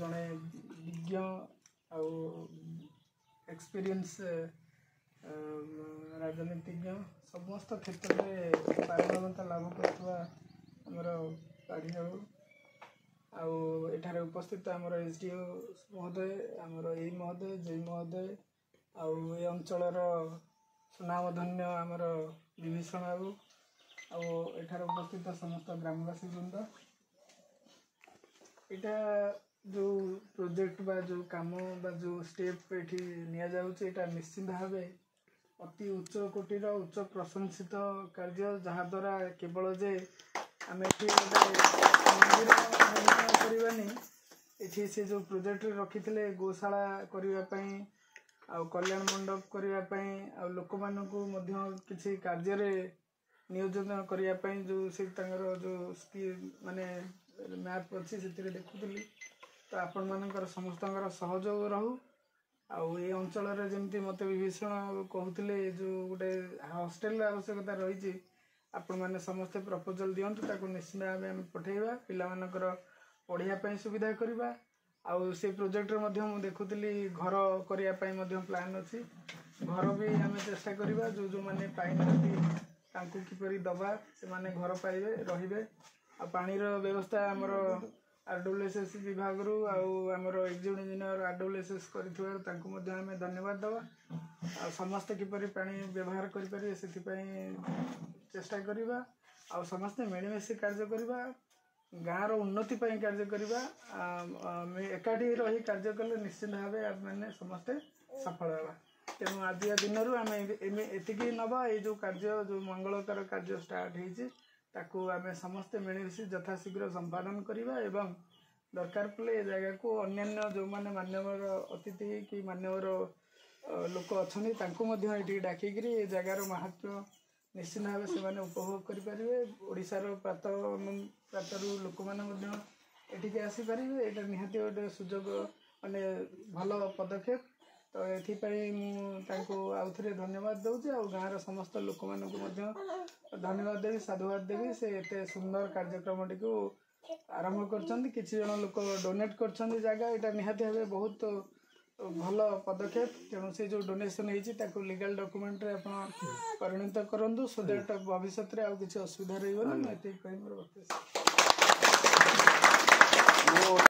जड़े विज्ञ एक्सपीरियंस राजनीतिज्ञ समस्त क्षेत्र में पारंगमता लाभ कर पाढ़ी बाबू एठारे उपस्थित आमर एसडीओ महोदय आमर ए महोदय जय महोदय आउ ए अंचलर सुनामधन्य आमर विभीषण बाबू आठार उपस्थित समस्त ग्रामवासी वृंद यहाँ जो प्रोजेक्ट बा जो काम बा जो स्टेप ये निश्चित भाव अति उच्च कोटीर उच्च प्रशंसित कार्य जहाद्वारा केवल जे आम मंदिर करवानी ये से जो प्रोजेक्ट रखी गोशाला करने आउ कल्याण मंडप करने लोक मानू किसी कार्य नियोजन करने जो से जो माने मैप अच्छी से देखुली तो आपण मानकर समस्त सहयोग रहू आउ ये अंचल जमी मत विभीषण कहते जो गोटे हॉस्टेल आवश्यकता रही आपण मैंने समस्ते प्रपोजल दिंतु ताको निश्चित भाव आम पठेबा पिलामानकर पढ़ाई सुविधा करवा आउ से प्रोजेक्ट देखुली घर करने प्लान अच्छी घर भी आम चेष्टा करवा जो जो मैंने पाई तांकु किपरि दबा से माने घर पाइबे रहिबे आ पानीर व्यवस्था आमर आरडब्ल्यूएसएस विभाग रु आमर एग्जीक्यूटिव इंजीनियर आरडब्ल्यूएसएस करिथुवार तांकु मध्ये आमे धन्यवाद दबा आ समस्त किपरि पानी व्यवहार करि परिबे सेति पई चेष्टा करिबा आ समस्त मिलिमिशि कार्य करिबा गाँव रो उन्नति पई कार्य करिबा एकाठी रही कार्य कले निश्चित भावे आमे समस्ते सफल हेबा तेणु आज दिन आम एतिकी नवा ये जो कार्य जो मंगलकर कार्य स्टार्ट होती आम समस्ते मिलमिशि यथाशीघ्र संपादन करवा एवं दरकार पड़े ये जगह को अन्य जो मैंने मान्यवर अतिथि कि मान्यवर लोक अच्छा ये डाकिक जगार महत्व निश्चित भाव से उपभोग करें प्रातरु लोक मैंने आसीपारे यहाँ निहाती गोटे सुजोग माने भल पदक्षेप तो ये आउ थे धन्यवाद दूसरे आ गाँव समस्त लोक मानक धन्यवाद देवी साधुवाद देवी से एते सुंदर कार्यक्रम टी आरंभ कर जन लोक डोनेट कर जगह यहाँ निहाती भाव बहुत भल पदक्षेप तेणु से जो डोनेशन होती लीगल डॉक्यूमेंट रे आप परिणत करूँ सो दैट भविष्य में आउ किसी असुविधा रही मोर वक्तव्य।